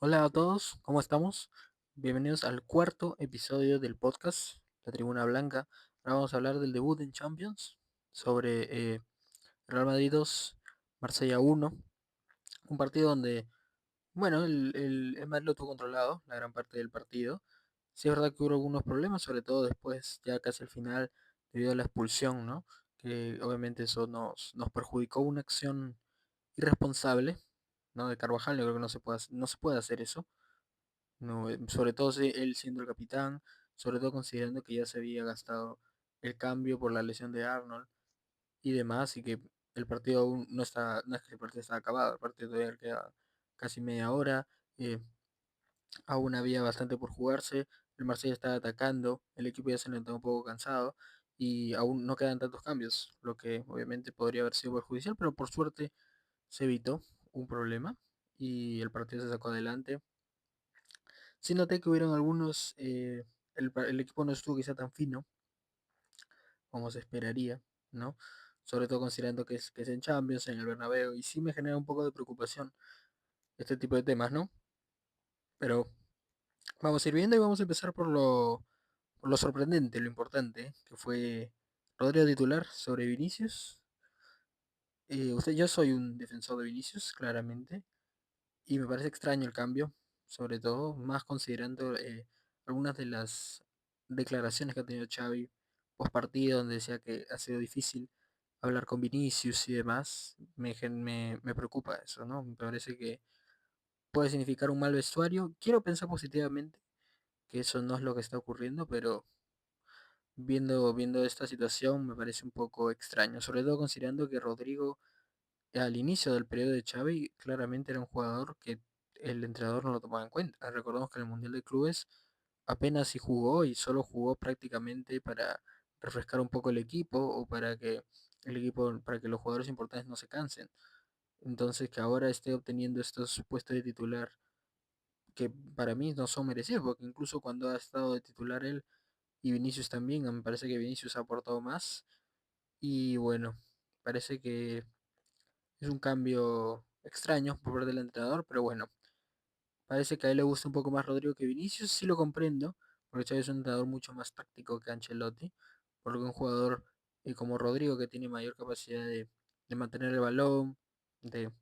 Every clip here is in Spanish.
Hola a todos, ¿cómo estamos? Bienvenidos al cuarto episodio del podcast, La Tribuna Blanca. Ahora vamos a hablar del debut en Champions, sobre Real Madrid 2, Marsella 1. Un partido donde, bueno, el Madrid lo tuvo controlado la gran parte del partido. Sí es verdad que hubo algunos problemas, sobre todo después, ya casi al final, debido a la expulsión, ¿no? Que obviamente eso nos perjudicó una acción irresponsable, ¿no? De Carvajal. Yo creo que no se puede hacer eso. No, sobre todo él siendo el capitán, sobre todo considerando que ya se había gastado el cambio por la lesión de Arnold y demás, y que el partido aún no es que el partido está acabado, el partido todavía queda casi media hora, eh, aún había bastante por jugarse, el Marsella estaba atacando, el equipo ya se notaba un poco cansado y aún no quedan tantos cambios, lo que obviamente podría haber sido perjudicial, pero por suerte se evitó un problema y el partido se sacó adelante. Sí noté que hubieron algunos, el equipo no estuvo quizá tan fino como se esperaría, ¿no? Sobre todo considerando que es en Champions, en el Bernabéu, y sí me genera un poco de preocupación este tipo de temas, ¿no? Pero vamos a ir viendo y vamos a empezar por lo sorprendente, lo importante, que fue Rodrigo titular sobre Vinicius. Yo soy un defensor de Vinicius, claramente, y me parece extraño el cambio, sobre todo, más considerando algunas de las declaraciones que ha tenido Xavi post partido, donde decía que ha sido difícil hablar con Vinicius y demás. Me preocupa eso, ¿no? Me parece que puede significar un mal vestuario. Quiero pensar positivamente que eso no es lo que está ocurriendo, pero viendo esta situación me parece un poco extraño, sobre todo considerando que Rodrigo al inicio del periodo de Xavi, claramente era un jugador que el entrenador no lo tomaba en cuenta. Recordemos que en el Mundial de Clubes apenas si jugó y solo jugó prácticamente para refrescar un poco el equipo o para que los jugadores importantes no se cansen. Entonces que ahora esté obteniendo estos puestos de titular que para mí no son merecidos, porque incluso cuando ha estado de titular él y Vinicius también, me parece que Vinicius ha aportado más. Y bueno, parece que es un cambio extraño por parte del entrenador, pero bueno, parece que a él le gusta un poco más Rodrigo que Vinicius, sí lo comprendo, porque Xavi es un entrenador mucho más táctico que Ancelotti, por lo que un jugador como Rodrigo, que tiene mayor capacidad de mantener el balón, de,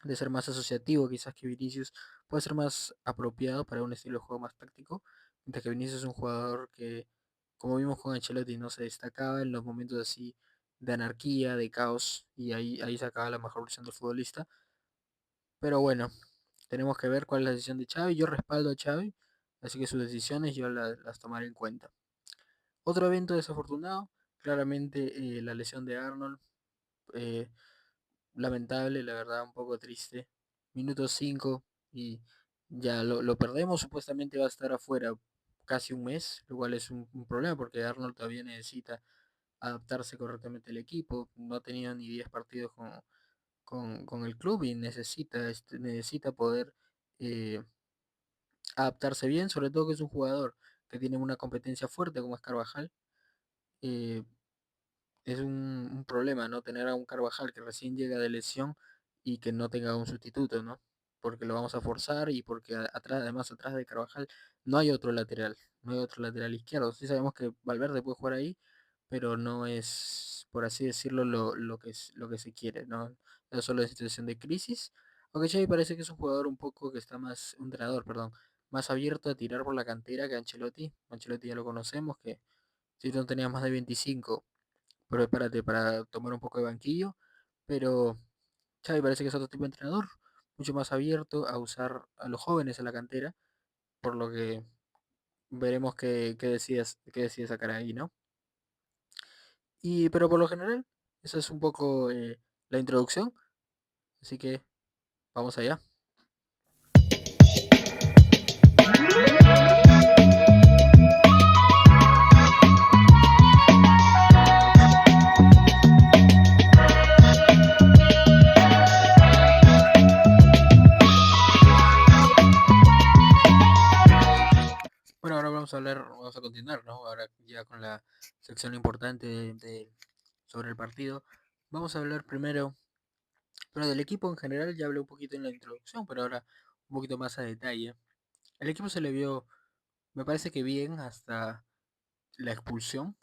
de ser más asociativo quizás que Vinicius, puede ser más apropiado para un estilo de juego más táctico, mientras que Vinicius es un jugador que, como vimos con Ancelotti, no se destacaba en los momentos así de anarquía, de caos, y ahí sacaba la mejor versión del futbolista. Pero bueno, tenemos que ver cuál es la decisión de Xavi. Yo respaldo a Xavi, así que sus decisiones yo las tomaré en cuenta. Otro evento desafortunado, claramente la lesión de Arnold. eh, Lamentable, la verdad, un poco triste. Minuto 5 y ya lo perdemos. Supuestamente va a estar afuera casi un mes, lo cual es un problema porque Arnold todavía necesita adaptarse correctamente al equipo. No ha tenido ni 10 partidos con el club y necesita poder eh, adaptarse bien, sobre todo que es un jugador que tiene una competencia fuerte como es Carvajal. eh, es un problema, ¿no? Tener a un Carvajal que recién llega de lesión y que no tenga un sustituto, ¿no? Porque lo vamos a forzar y porque además atrás de Carvajal no hay otro lateral, no hay otro lateral izquierdo. Sí sabemos que Valverde puede jugar ahí, pero no es, por así decirlo, lo que se quiere, ¿no? Es solo en situación de crisis. Aunque Xavi parece que es un jugador un poco que está más, un entrenador, perdón, más abierto a tirar por la cantera que Ancelotti. Ancelotti ya lo conocemos, que si no tenía más de 25 prepárate para tomar un poco de banquillo, pero Xavi parece que es otro tipo de entrenador, mucho más abierto a usar a los jóvenes en la cantera, por lo que veremos qué decide sacar ahí, ¿no? Pero por lo general, esa es un poco la introducción, así que vamos allá. Bueno, ahora vamos a continuar, ¿no? Ahora ya con la sección importante sobre el partido. Vamos a hablar primero, pero del equipo en general ya hablé un poquito en la introducción, pero ahora un poquito más a detalle. El equipo se le vio, me parece que bien hasta la expulsión,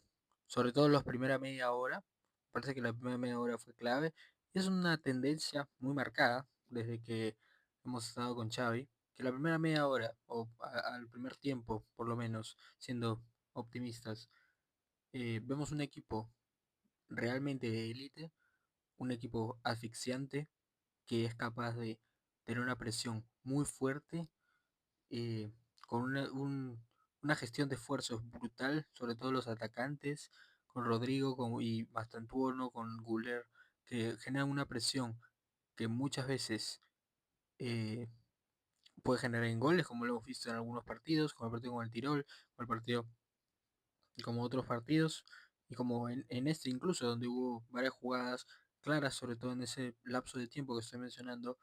sobre todo en la primera media hora. Parece que la primera media hora fue clave. Y es una tendencia muy marcada desde que hemos estado con Xavi, que la primera media hora, o al primer tiempo, por lo menos, siendo optimistas, vemos un equipo realmente de élite, un equipo asfixiante, que es capaz de tener una presión muy fuerte, eh, con una gestión de esfuerzos brutal, sobre todo los atacantes, con Rodrigo y Mastantuono, con Guller, que generan una presión que muchas veces eh, puede generar en goles, como lo hemos visto en algunos partidos, como el partido con el Tirol, o el partido como otros partidos, y como en este incluso, donde hubo varias jugadas claras, sobre todo en ese lapso de tiempo que estoy mencionando,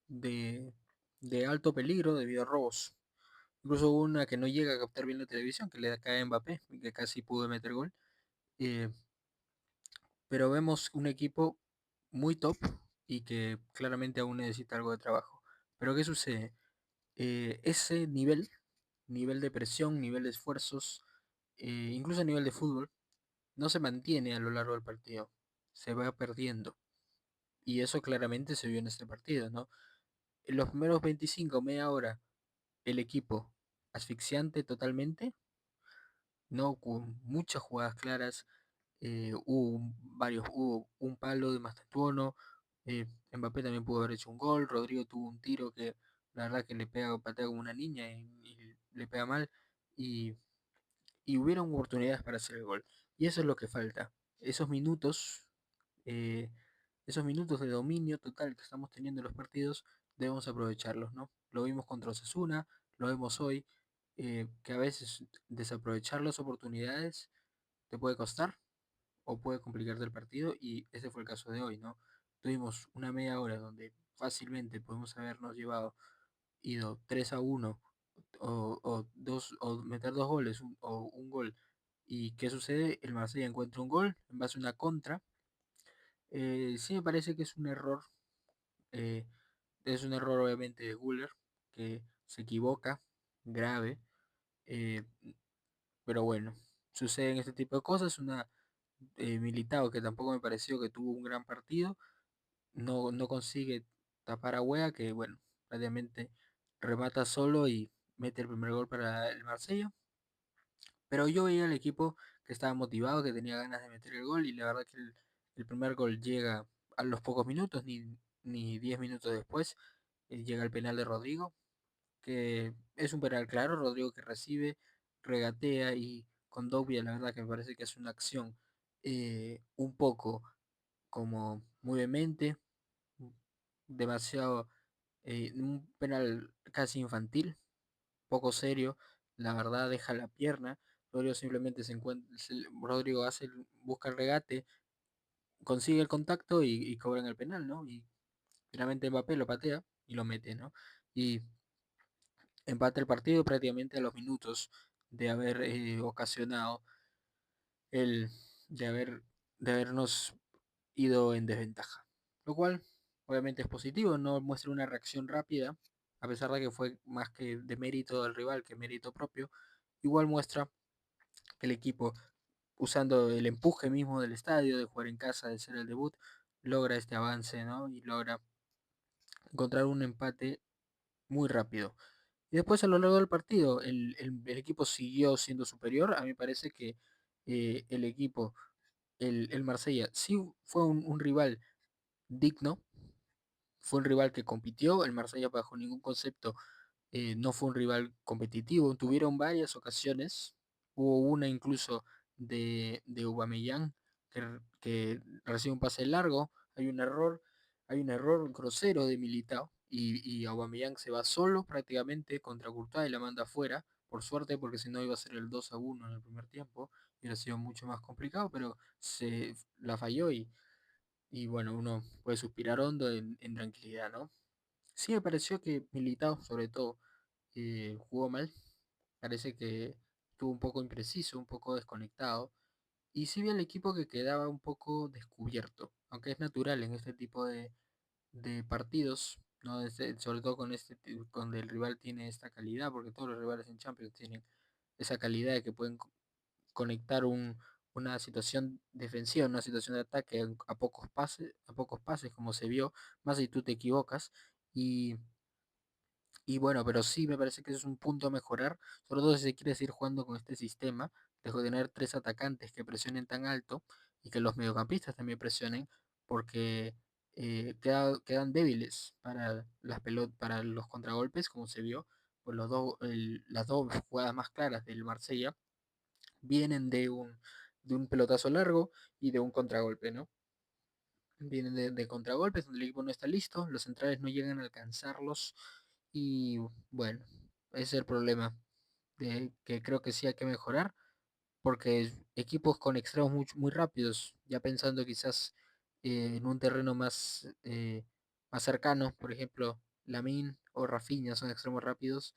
de, de alto peligro debido a robos. Incluso hubo una que no llega a captar bien la televisión, que le cae a Mbappé, y que casi pudo meter gol. Eh, pero vemos un equipo muy top y que claramente aún necesita algo de trabajo. Pero ¿qué sucede? Ese nivel de presión, nivel de esfuerzos, incluso a nivel de fútbol, no se mantiene a lo largo del partido. Se va perdiendo. Y eso claramente se vio en este partido, ¿no? En los primeros 25, media hora, el equipo asfixiante totalmente, no con muchas jugadas claras, hubo un palo de Mastantuono, Mbappé también pudo haber hecho un gol, Rodrigo tuvo un tiro que la verdad que le pega, patea como una niña y le pega mal, y, y hubieron oportunidades para hacer el gol. Y eso es lo que falta, esos minutos, eh, esos minutos de dominio total que estamos teniendo en los partidos, debemos aprovecharlos, ¿no? Lo vimos contra Osasuna, lo vemos hoy, que a veces desaprovechar las oportunidades te puede costar o puede complicarte el partido, y ese fue el caso de hoy, ¿no? Tuvimos una media hora donde fácilmente podemos habernos ido 3-1 o meter dos goles o un gol. ¿Y qué sucede? El Marsella encuentra un gol en base a una contra. Sí me parece que eh, es un error obviamente de Guller, que se equivoca, grave, eh, pero bueno, suceden este tipo de cosas. Militao, que tampoco me pareció que tuvo un gran partido, no consigue tapar a Wea, que bueno, prácticamente remata solo y mete el primer gol para el Marsella. Pero yo veía al equipo que estaba motivado, que tenía ganas de meter el gol, y la verdad que el primer gol llega a los pocos minutos, ni 10 minutos después, llega el penal de Rodrigo, que es un penal claro, Rodrigo que recibe, regatea y con Dogbia la verdad que me parece que es una acción un poco como muy vehemente, demasiado, un penal casi infantil, poco serio, la verdad deja la pierna, Rodrigo simplemente se encuentra, Rodrigo busca el regate, consigue el contacto y cobran el penal, ¿no? Y finalmente Mbappé lo patea y lo mete, ¿no? Y empata el partido prácticamente a los minutos de haber ocasionado el, de haber, de habernos ido en desventaja. Lo cual obviamente es positivo, no muestra una reacción rápida, a pesar de que fue más que de mérito del rival que mérito propio, igual muestra que el equipo, usando el empuje mismo del estadio, de jugar en casa, de ser el debut, logra este avance, ¿no? Y logra encontrar un empate muy rápido. Y después a lo largo del partido el equipo siguió siendo superior. A mí me parece que el equipo, el Marsella, sí fue un rival digno, fue un rival que compitió. El Marsella bajo ningún concepto no fue un rival competitivo. Tuvieron varias ocasiones, hubo una incluso de Aubameyang que recibe un pase largo, hay un error grosero de Militao y Aubameyang se va solo prácticamente contra Courtois y la manda afuera, por suerte, porque si no iba a ser el 2-1 en el primer tiempo, y hubiera sido mucho más complicado, pero se la falló y bueno, uno puede suspirar hondo en tranquilidad, ¿no? Sí me pareció que Militao, sobre todo, jugó mal. Parece que estuvo un poco impreciso, un poco desconectado. Y sí vi al equipo que quedaba un poco descubierto, aunque es natural en este tipo de partidos. ¿no? Sobre todo cuando el rival tiene esta calidad, porque todos los rivales en Champions tienen esa calidad de que pueden conectar una situación defensiva, una situación de ataque a pocos pases, como se vio, más si tú te equivocas. Y, y bueno, pero sí me parece que eso es un punto a mejorar, sobre todo si se quiere seguir jugando con este sistema, de tener tres atacantes que presionen tan alto y que los mediocampistas también presionen, porque quedan débiles para para los contragolpes, como se vio, por las dos jugadas más claras del Marsella vienen de un pelotazo largo y de un contragolpe, ¿no? Vienen de contragolpes donde el equipo no está listo, los centrales no llegan a alcanzarlos y bueno, ese es el problema que creo que sí hay que mejorar porque equipos con extremos muy rápidos, ya pensando quizás en un terreno más cercano, por ejemplo, Lamine o Rafinha son extremos rápidos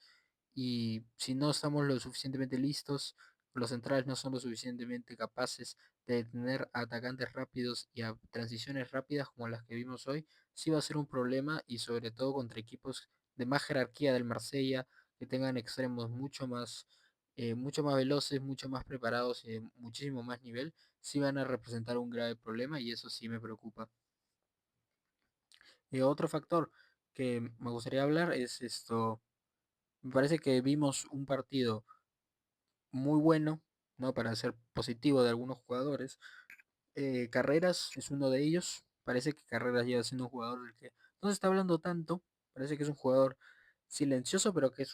y si no estamos lo suficientemente listos, los centrales no son lo suficientemente capaces de tener atacantes rápidos y a transiciones rápidas como las que vimos hoy, sí va a ser un problema y sobre todo contra equipos de más jerarquía del Marsella, que tengan extremos mucho más veloces, mucho más preparados y de muchísimo más nivel, sí van a representar un grave problema y eso sí me preocupa. Otro factor que me gustaría hablar es esto. Me parece que vimos un partido muy bueno, ¿no? Para ser positivo de algunos jugadores. Carreras es uno de ellos. Parece que Carreras lleva siendo un jugador del que no se está hablando tanto. Parece que es un jugador silencioso, pero que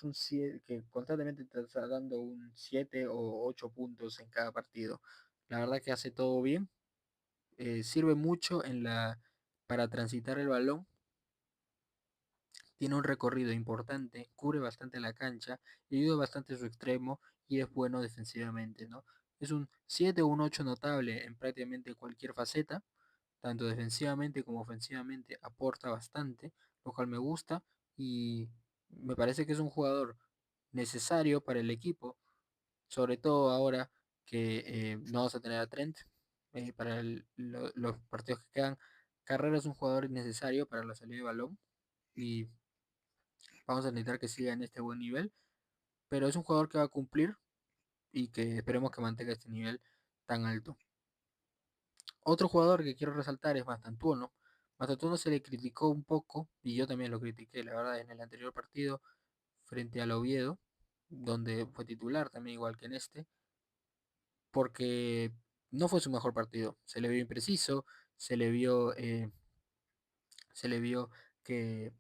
que constantemente te está dando un 7 o 8 puntos en cada partido. La verdad que hace todo bien. Sirve mucho para transitar el balón. Tiene un recorrido importante, cubre bastante la cancha, le ayuda bastante a su extremo y es bueno defensivamente, ¿no? Es un 7 o un 8 notable en prácticamente cualquier faceta, tanto defensivamente como ofensivamente aporta bastante, lo cual me gusta y me parece que es un jugador necesario para el equipo, sobre todo ahora que no vamos a tener a Trent para los partidos que quedan. Carrera es un jugador necesario para la salida de balón y vamos a necesitar que siga en este buen nivel, pero es un jugador que va a cumplir y que esperemos que mantenga este nivel tan alto. Otro jugador que quiero resaltar es Mastantuono. Mastantuono se le criticó un poco, y yo también lo critiqué, la verdad, en el anterior partido frente al Oviedo, donde fue titular también igual que en este, porque no fue su mejor partido. Se le vio impreciso, se le vio, eh, se le vio que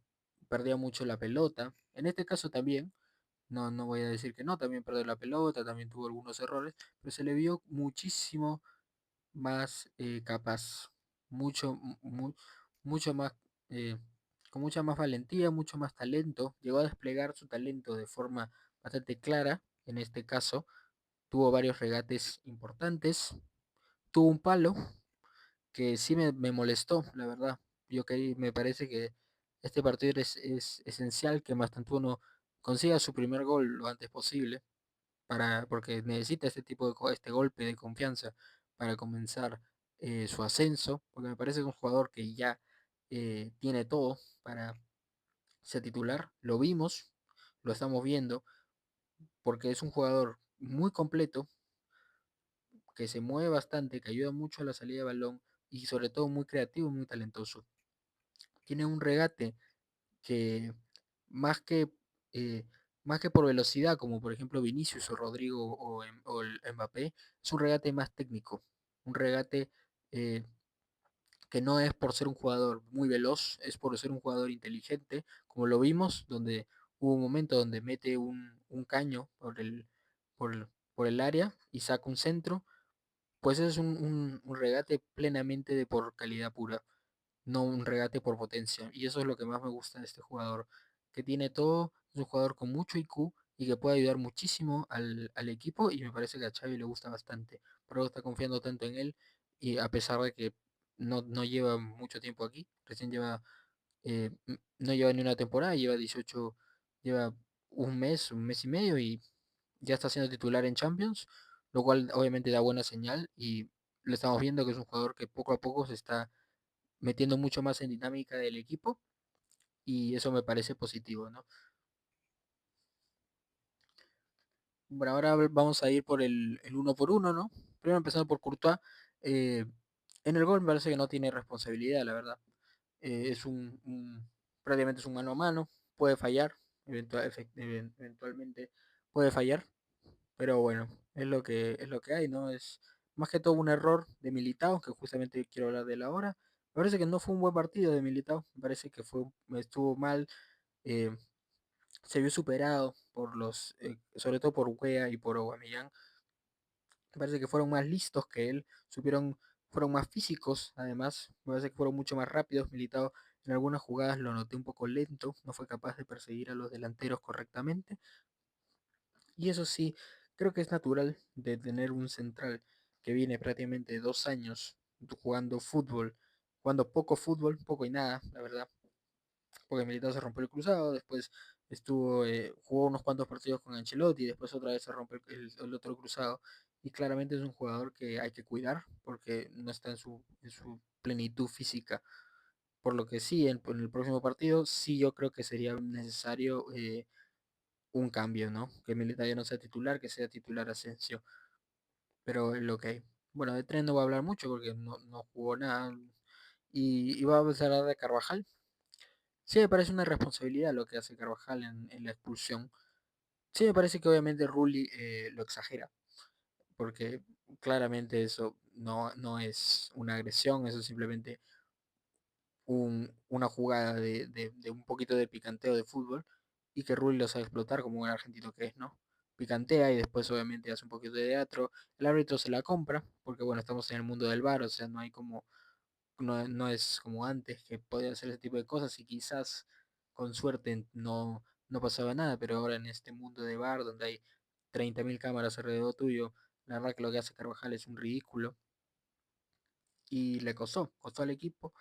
perdía mucho la pelota. En este caso también, no voy a decir que no, también perdió la pelota, también tuvo algunos errores, pero se le vio muchísimo más capaz, mucho, mucho más, eh, con mucha más valentía, mucho más talento. Llegó a desplegar su talento de forma bastante clara. En este caso, tuvo varios regates importantes, tuvo un palo que sí me molestó, la verdad. Yo que me parece que este partido es esencial que Mastantuono consiga su primer gol lo antes posible porque necesita este golpe de confianza para comenzar su ascenso, porque me parece que es un jugador que ya tiene todo para ser titular, lo vimos, lo estamos viendo, porque es un jugador muy completo, que se mueve bastante, que ayuda mucho a la salida de balón y sobre todo muy creativo y muy talentoso. Tiene un regate que más que, eh, más que por velocidad, como por ejemplo Vinicius o Rodrigo o el Mbappé, es un regate más técnico, un regate eh, que no es por ser un jugador muy veloz, es por ser un jugador inteligente, como lo vimos, donde hubo un momento donde mete un caño por el área y saca un centro, pues es un regate plenamente de por calidad pura, no un regate por potencia. Y eso es lo que más me gusta de este jugador, que tiene todo, es un jugador con mucho IQ y que puede ayudar muchísimo al equipo y me parece que a Xavi le gusta bastante. Pero está confiando tanto en él y a pesar de que no lleva mucho tiempo aquí, recién no lleva ni una temporada, lleva un mes y medio y ya está siendo titular en Champions, lo cual obviamente da buena señal y lo estamos viendo que es un jugador que poco a poco se está metiendo mucho más en dinámica del equipo y eso me parece positivo, ¿no? Bueno, ahora vamos a ir por el uno por uno, ¿no? Primero empezando por Courtois. eh, en el gol me parece que no tiene responsabilidad, la verdad. Es prácticamente es un mano a mano, puede fallar, eventualmente puede fallar, pero bueno, es lo que hay, ¿no? Es más que todo un error de Militao, que justamente quiero hablar de él ahora. Me parece que no fue un buen partido de Militao, me parece que estuvo mal, eh, se vio superado sobre todo por Wea y por Aubameyang. Me parece que fueron más listos que él, fueron más físicos, además, me parece que fueron mucho más rápidos. Militao en algunas jugadas lo noté un poco lento, no fue capaz de perseguir a los delanteros correctamente. Y eso sí, creo que es natural de tener un central que viene prácticamente 2 años jugando fútbol, jugando poco fútbol, poco y nada, la verdad, porque Militao se rompió el cruzado, después jugó unos cuantos partidos con Ancelotti, después otra vez se rompe el otro cruzado, y claramente es un jugador que hay que cuidar porque no está en su plenitud física. Por lo que sí, en el próximo partido, sí yo creo que sería necesario un cambio, ¿no? Que Militao ya no sea titular, que sea titular Asensio, pero es lo que hay. Bueno, de Tren no voy a hablar mucho porque no jugó nada, y va a hablar de Carvajal. Sí, me parece una responsabilidad lo que hace Carvajal en la expulsión. Sí, me parece que obviamente Rulli lo exagera, porque claramente eso no es una agresión, eso es simplemente una jugada de un poquito de picanteo de fútbol, y que Rulli lo sabe explotar como un argentino que es, ¿no? Picantea y después obviamente hace un poquito de teatro. El árbitro se la compra, porque bueno, estamos en el mundo del VAR, o sea, no es como antes que podía hacer ese tipo de cosas y quizás con suerte no pasaba nada, pero ahora en este mundo de bar donde hay 30.000 cámaras alrededor tuyo, la verdad que lo que hace Carvajal es un ridículo y le costó al equipo.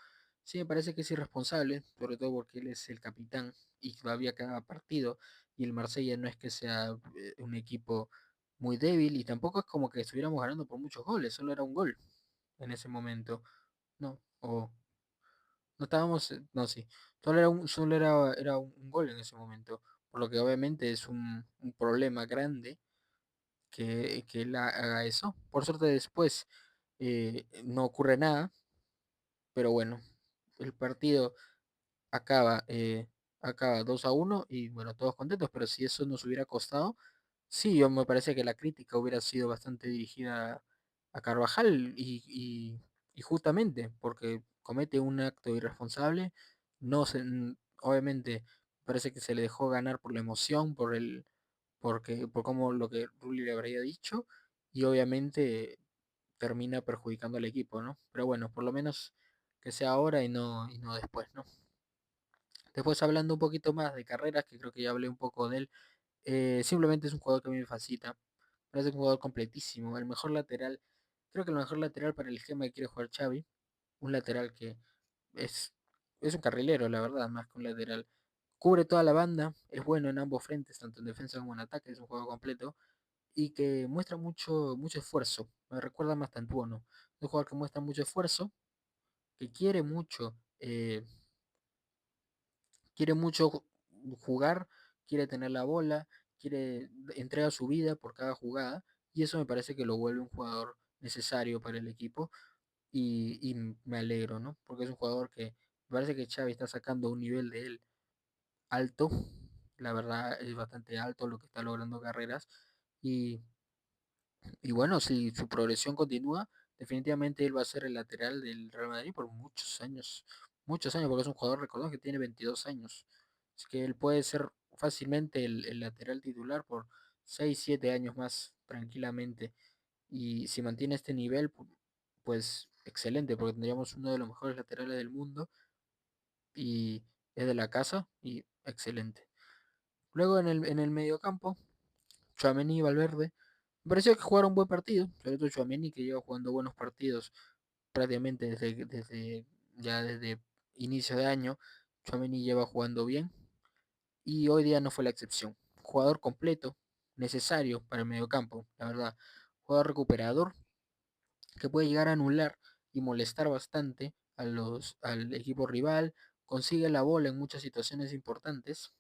Sí, me parece que es irresponsable, sobre todo porque él es el capitán y todavía cada partido, y el Marsella no es que sea un equipo muy débil y tampoco es como que estuviéramos ganando por muchos goles, solo era un gol en ese momento, ¿no? No estábamos, no, sí. Solo era un gol en ese momento. Por lo que obviamente es un problema grande que él haga eso. Por suerte después no ocurre nada, pero bueno, el partido acaba, eh, acaba 2-1 y bueno, todos contentos, pero si eso nos hubiera costado, sí, yo me parece que la crítica hubiera sido bastante dirigida a Carvajal y justamente porque comete un acto irresponsable, no se, obviamente parece que se le dejó ganar por la emoción, por como lo que Rulli le habría dicho, y obviamente termina perjudicando al equipo, ¿no? Pero bueno, por lo menos que sea ahora y no después, ¿no? Después hablando un poquito más de carreras, que creo que ya hablé un poco de él, simplemente es un jugador que a mí me fascina. Parece un jugador completísimo, el mejor lateral, creo que el mejor lateral para el esquema que quiere jugar Xavi, un lateral que es, es un carrilero, la verdad, más que un lateral. Cubre toda la banda, es bueno en ambos frentes, tanto en defensa como en ataque, es un juego completo y que muestra mucho esfuerzo. Me recuerda más a Antuono, un jugador que muestra mucho esfuerzo, que quiere mucho jugar, quiere tener la bola, entrega su vida por cada jugada, y eso me parece que lo vuelve un jugador necesario para el equipo, y me alegro, ¿no? Porque es un jugador que me parece que Xavi está sacando un nivel de él alto, la verdad es bastante alto lo que está logrando carreras, y Y bueno, si su progresión continúa, definitivamente él va a ser el lateral del Real Madrid por muchos años, porque es un jugador, recordemos que tiene 22 años. Así que él puede ser fácilmente el lateral titular por 6 7 años más, tranquilamente. Y si mantiene este nivel, pues excelente, porque tendríamos uno de los mejores laterales del mundo y es de la casa y excelente. Luego en el mediocampo, Tchouaméni y Valverde. Me pareció que jugaron un buen partido, sobre todo Tchouaméni, que lleva jugando buenos partidos prácticamente desde inicio de año. Tchouaméni lleva jugando bien y hoy día no fue la excepción. Jugador completo, necesario para el mediocampo, la verdad. Jugador recuperador que puede llegar a anular y molestar bastante al equipo rival. consigue la bola en muchas situaciones importantes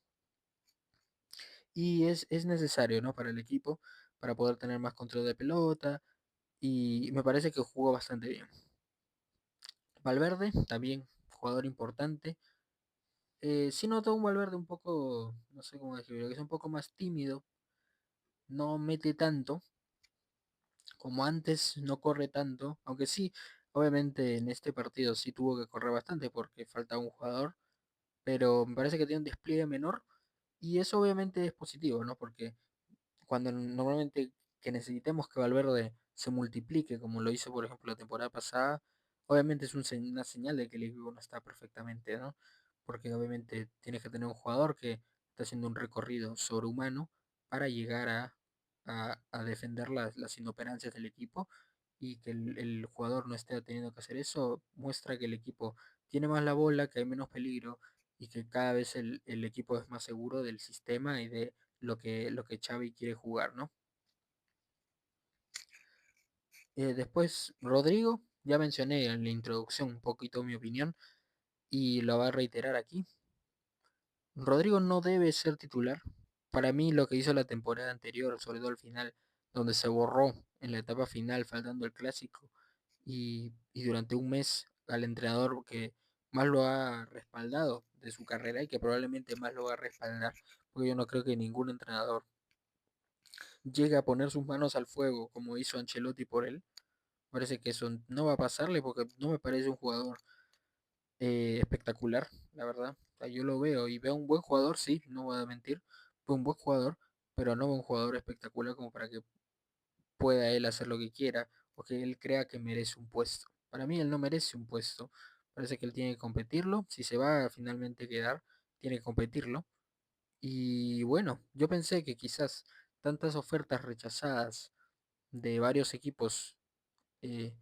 y es necesario, ¿no? Para el equipo, para poder tener más control de pelota y me parece que jugó bastante bien. Valverde, también jugador importante. Sí noto un Valverde un poco, no sé cómo decirlo, que es un poco más tímido, no mete tanto como antes, no corre tanto, aunque sí, obviamente en este partido sí tuvo que correr bastante porque falta un jugador, pero me parece que tiene un despliegue menor y eso obviamente es positivo, ¿no? Porque cuando normalmente que necesitemos que Valverde se multiplique, como lo hizo por ejemplo la temporada pasada, obviamente es una señal de que el equipo no está perfectamente, ¿no? Porque obviamente tienes que tener un jugador que está haciendo un recorrido sobrehumano para llegar a defender las inoperancias del equipo y que el jugador no esté teniendo que hacer eso, muestra que el equipo tiene más la bola, que hay menos peligro y que cada vez el equipo es más seguro del sistema y de lo que Xavi quiere jugar, ¿no? Después, Rodrigo, ya mencioné en la introducción un poquito mi opinión y lo va a reiterar aquí. Rodrigo no debe ser titular. Para mí lo que hizo la temporada anterior, sobre todo al final, donde se borró en la etapa final, faltando el clásico, y durante un mes al entrenador que más lo ha respaldado de su carrera y que probablemente más lo va a respaldar, porque yo no creo que ningún entrenador llegue a poner sus manos al fuego como hizo Ancelotti por él. Parece que eso no va a pasarle porque no me parece un jugador espectacular, la verdad. O sea, yo lo veo y veo un buen jugador, sí, no voy a mentir, fue un buen jugador, pero no un jugador espectacular como para que pueda él hacer lo que quiera o que él crea que merece un puesto. Para mí él no merece un puesto. Parece que él tiene que competirlo. Si se va a finalmente quedar, tiene que competirlo. Y bueno, yo pensé que quizás tantas ofertas rechazadas de varios equipos eh,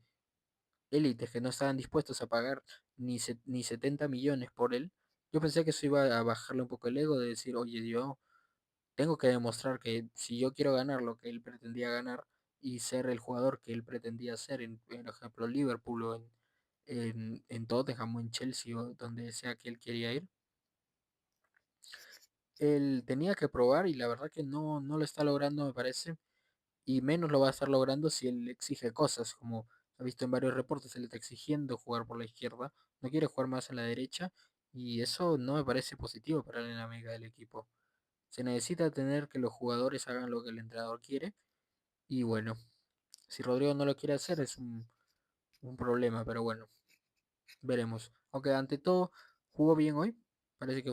élites que no estaban dispuestos a pagar ni 70 millones por él, yo pensé que eso iba a bajarle un poco el ego de decir, oye, yo tengo que demostrar que si yo quiero ganar lo que él pretendía ganar y ser el jugador que él pretendía ser, en ejemplo, Liverpool o en Tottenham o en Chelsea o donde sea que él quería ir, él tenía que probar y la verdad que no lo está logrando, me parece, y menos lo va a estar logrando si él exige cosas, como ha visto en varios reportes, él está exigiendo jugar por la izquierda, no quiere jugar más en la derecha, y eso no me parece positivo para la dinámica del equipo. Se necesita tener que los jugadores hagan lo que el entrenador quiere, y bueno, si Rodrigo no lo quiere hacer es un problema, pero bueno, veremos. Aunque ante todo jugó bien hoy, parece que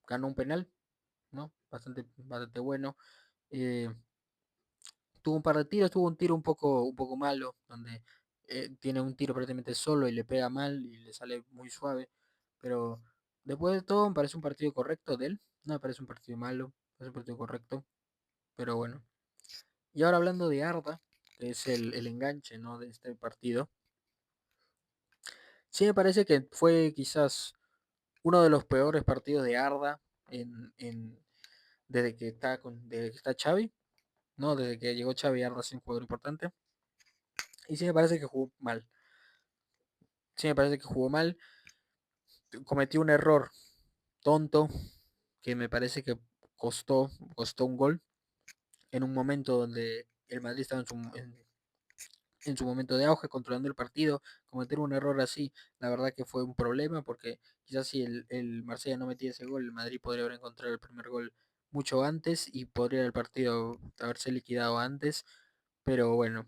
ganó un penal, ¿no? Bastante bueno. Eh, Tuvo un par de tiros, tuvo un tiro un poco malo, donde tiene un tiro prácticamente solo y le pega mal y le sale muy suave. Pero después de todo, me parece un partido correcto de él. No me parece un partido malo, me parece un partido correcto. Pero bueno. Y ahora hablando de Arda, que es el enganche, ¿no? De este partido. Sí me parece que fue quizás uno de los peores partidos de Arda desde que está Xavi, ¿no? Desde que llegó Xavi, Arda es un jugador importante. Y sí me parece que jugó mal. Sí me parece que jugó mal. Cometió un error tonto que me parece que costó un gol en un momento donde el Madrid estaba en su momento de auge, controlando el partido. Cometer un error así, la verdad que fue un problema porque quizás si el Marsella no metía ese gol, el Madrid podría haber encontrado el primer gol mucho antes y podría el partido haberse liquidado antes. Pero bueno,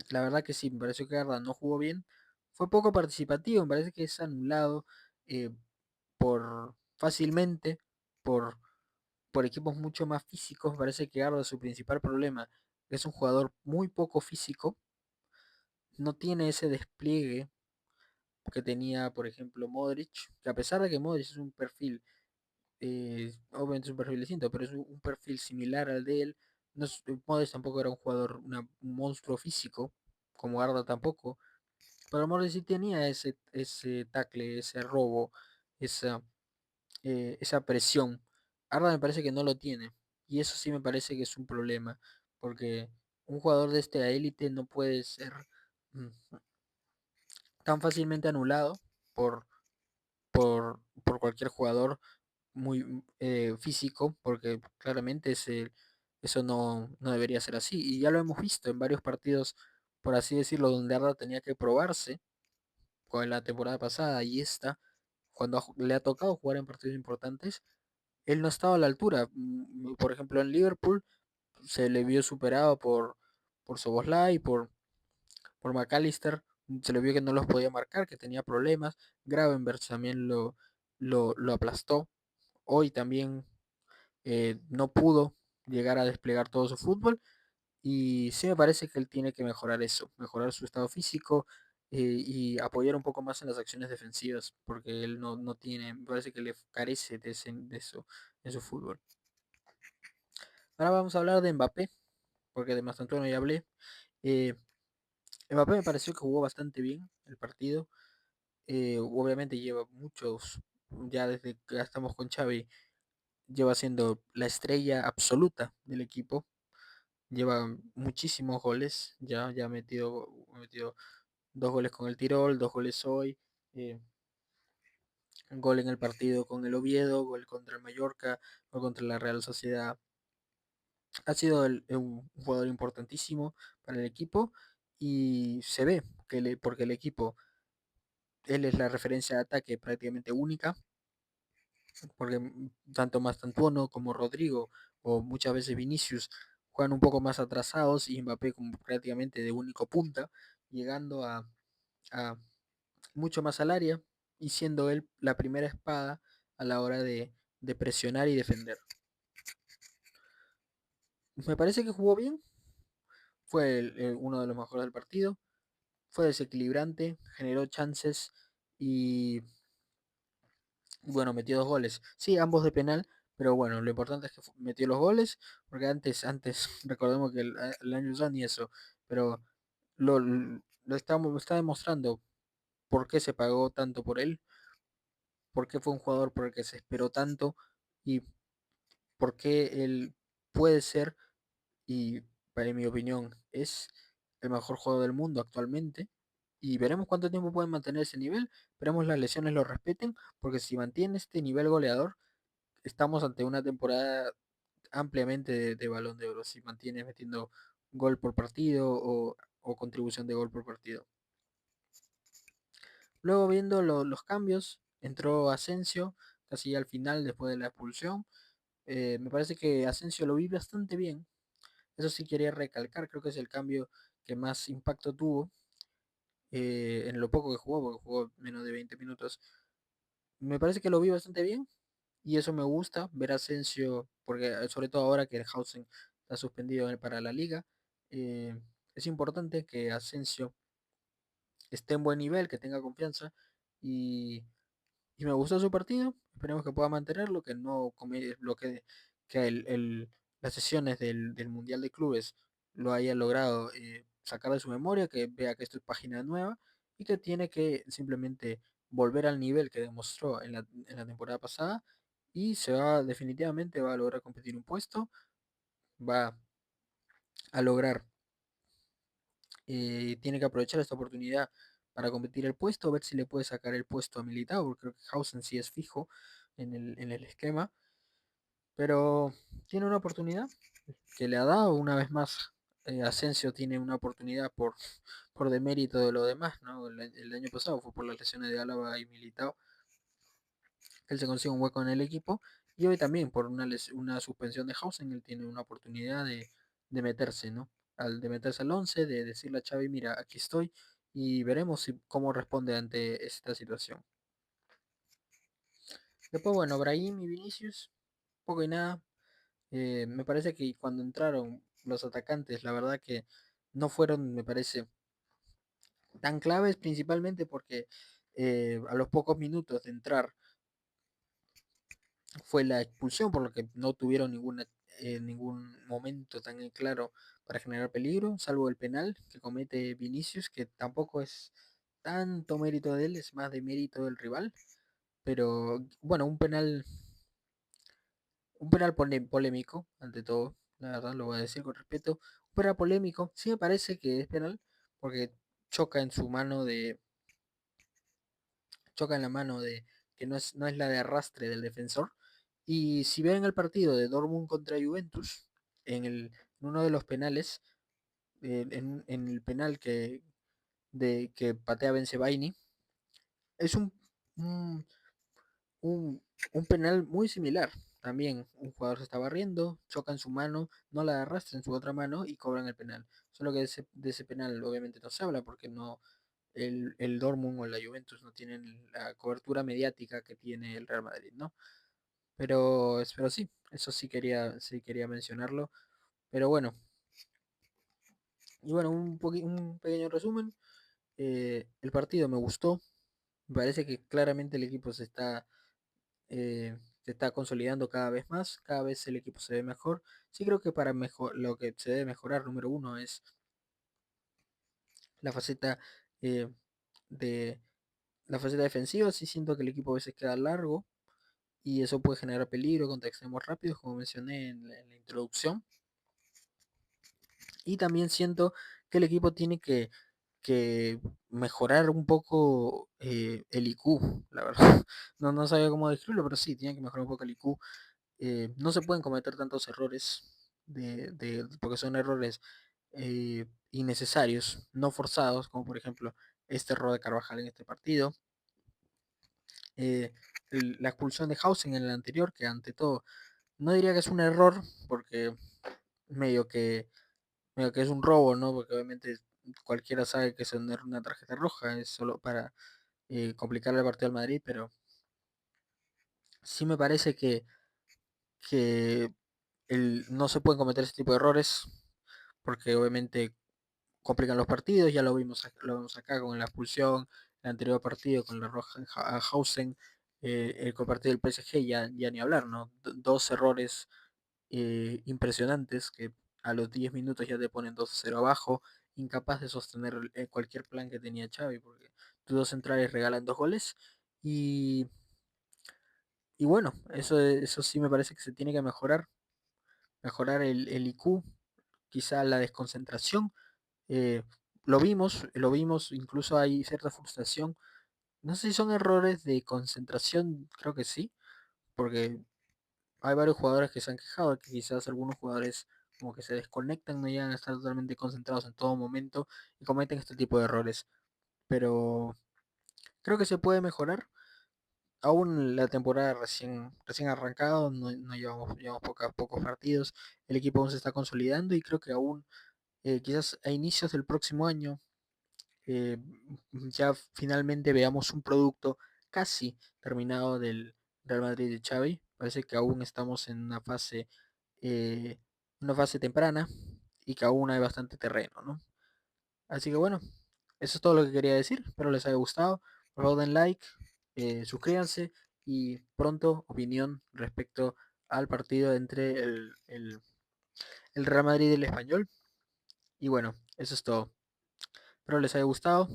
la verdad que sí, me pareció que Arda no jugó bien. Fue poco participativo, me parece que es anulado eh, por fácilmente por, por equipos mucho más físicos. Me parece que Arda su principal problema es un jugador muy poco físico, no tiene ese despliegue que tenía, por ejemplo, Modric, que a pesar de que Modric es un perfil, obviamente es un perfil distinto, pero es un perfil similar al de él. No Modric tampoco era un jugador, un monstruo físico, como Arda tampoco, pero Modric sí tenía ese tackle, ese robo, esa esa presión. Arda me parece que no lo tiene. Y eso sí me parece que es un problema. Porque un jugador de esta élite no puede ser mm, tan fácilmente anulado por, por cualquier jugador muy físico, porque claramente eso no debería ser así. Y ya lo hemos visto en varios partidos, por así decirlo, donde Arda tenía que probarse con la temporada pasada y esta, cuando le ha tocado jugar en partidos importantes, él no estaba a la altura. Por ejemplo, en Liverpool se le vio superado por Szoboszlai, por McAllister, se le vio que no los podía marcar, que tenía problemas. Gravenberch también lo aplastó. Hoy también no pudo llegar a desplegar todo su fútbol y sí me parece que él tiene que mejorar eso, mejorar su estado físico y apoyar un poco más en las acciones defensivas, porque él no tiene, me parece que le carece de eso en su fútbol. Ahora vamos a hablar de Mbappé, porque de Mastantuono ya hablé. Eh, Mbappé me pareció que jugó bastante bien el partido. Obviamente lleva muchos, ya desde que ya estamos con Xavi, lleva siendo la estrella absoluta del equipo. Lleva muchísimos goles, ya ha metido 2 goles con el Tirol, 2 goles hoy, eh, gol en el partido con el Oviedo, gol contra el Mallorca, gol contra la Real Sociedad. Ha sido un jugador importantísimo para el equipo y se ve porque el equipo, él es la referencia de ataque prácticamente única, porque tanto Mastantuono como Rodrigo o muchas veces Vinicius juegan un poco más atrasados y Mbappé como prácticamente de único punta, llegando a mucho más al área y siendo él la primera espada a la hora de presionar y defender. Me parece que jugó bien, fue uno de los mejores del partido, fue desequilibrante, generó chances y bueno, metió 2 goles. Sí, ambos de penal, pero bueno, lo importante es que metió los goles, porque antes recordemos que el año ya ni eso, pero lo está demostrando por qué se pagó tanto por él, por qué fue un jugador por el que se esperó tanto y por qué él puede ser, y para mi opinión es el mejor jugador del mundo actualmente. Y veremos cuánto tiempo pueden mantener ese nivel, esperemos las lesiones lo respeten, porque si mantiene este nivel goleador, estamos ante una temporada ampliamente de Balón de Oro, si mantiene metiendo gol por partido o contribución de gol por partido. Luego viendo los cambios, entró Asensio casi al final después de la expulsión. Me parece que Asensio lo vi bastante bien. Eso sí quería recalcar, creo que es el cambio que más impacto tuvo en lo poco que jugó, porque jugó menos de 20 minutos. Me parece que lo vi bastante bien y eso me gusta, ver a Asensio, porque sobre todo ahora que el Hausen está suspendido para la liga, es importante que Asensio esté en buen nivel, que tenga confianza y y me gustó su partido. Esperemos que pueda mantenerlo, que no lo que las sesiones del Mundial de Clubes lo haya logrado sacar de su memoria, que vea que esto es página nueva y que tiene que simplemente volver al nivel que demostró en la temporada pasada y definitivamente va a lograr competir un puesto, va a lograr, tiene que aprovechar esta oportunidad para competir el puesto, ver si le puede sacar el puesto a Militao, porque creo que Hausen sí es fijo en el esquema, pero tiene una oportunidad que le ha dado una vez más. Asensio tiene una oportunidad por demérito de lo demás, ¿no? El año pasado fue por las lesiones de Álava y Militao que él se consigue un hueco en el equipo, y hoy también por una suspensión de Hausen, él tiene una oportunidad de meterse, ¿no? De meterse al 11, de decirle a Xavi, mira, aquí estoy, y veremos cómo responde ante esta situación. Después, bueno, Brahim y Vinicius, poco y nada. Me parece que cuando entraron los atacantes, la verdad que no fueron, me parece, tan claves, principalmente porque a los pocos minutos de entrar fue la expulsión, por lo que no tuvieron ningún momento tan en claro para generar peligro, salvo el penal que comete Vinicius, que tampoco es tanto mérito de él, es más de mérito del rival. Pero bueno, un penal polémico, ante todo, la verdad lo voy a decir con respeto. Un penal polémico, sí me parece que es penal, porque choca en su mano choca en la mano que no es la de arrastre del defensor. Y si ven el partido de Dortmund contra Juventus, en uno de los penales, en el penal que patea Bensebaini, es un, un, un penal muy similar. También un jugador se está barriendo, choca en su mano, no la arrastra en su otra mano y cobran el penal. Solo que de ese penal obviamente no se habla porque no, el Dortmund o la Juventus no tienen la cobertura mediática que tiene el Real Madrid, ¿no? Pero sí, eso sí quería mencionarlo. Pero bueno, y bueno, un pequeño resumen. El partido me gustó. Me parece que claramente el equipo se está consolidando cada vez más. Cada vez el equipo se ve mejor. Sí creo que para mejor, lo que se debe mejorar, número uno, es la faceta eh, de la faceta defensiva. Sí siento que el equipo a veces queda largo y eso puede generar peligro contra extremos rápidos, como mencioné en la introducción. Y también siento que el equipo tiene que mejorar un poco el IQ, la verdad. No sabía cómo describirlo, pero sí, tiene que mejorar un poco el IQ. No se pueden cometer tantos errores, porque son errores innecesarios, no forzados, como por ejemplo este error de Carvajal en este partido. La expulsión de Hausen en el anterior, que ante todo no diría que es un error, porque medio que, medio que es un robo, ¿no? Porque obviamente cualquiera sabe que es una tarjeta roja, es solo para complicarle el partido al Madrid, pero sí me parece que no se pueden cometer ese tipo de errores, porque obviamente complican los partidos, ya lo vimos acá con la expulsión, el anterior partido con la roja a Hausen, el partido del PSG ya ni hablar, ¿no? Dos errores impresionantes que a los 10 minutos ya te ponen 2-0 abajo, incapaz de sostener cualquier plan que tenía Xavi, porque tus dos centrales regalan dos goles y, y bueno, eso sí me parece que se tiene que mejorar el IQ, quizá la desconcentración. eh, lo vimos, incluso hay cierta frustración. No sé si son errores de concentración, creo que sí, porque hay varios jugadores que se han quejado de que quizás algunos jugadores como que se desconectan, no llegan a estar totalmente concentrados en todo momento y cometen este tipo de errores. Pero creo que se puede mejorar. Aún la temporada recién arrancado, no llevamos pocos partidos, el equipo aún se está consolidando y creo que aún quizás a inicios del próximo año eh, ya finalmente veamos un producto casi terminado del Real Madrid de Xavi. Parece que aún estamos en eh, una fase temprana y que aún hay bastante terreno, ¿no? Así que bueno, eso es todo lo que quería decir. Espero les haya gustado. Por favor, den like, suscríbanse y pronto opinión respecto al partido entre el Real Madrid y el Español. Y bueno, eso es todo. Espero les haya gustado.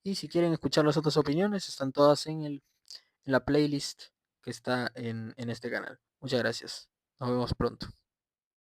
Y si quieren escuchar las otras opiniones, están todas en la playlist que está en este canal. Muchas gracias. Nos vemos pronto.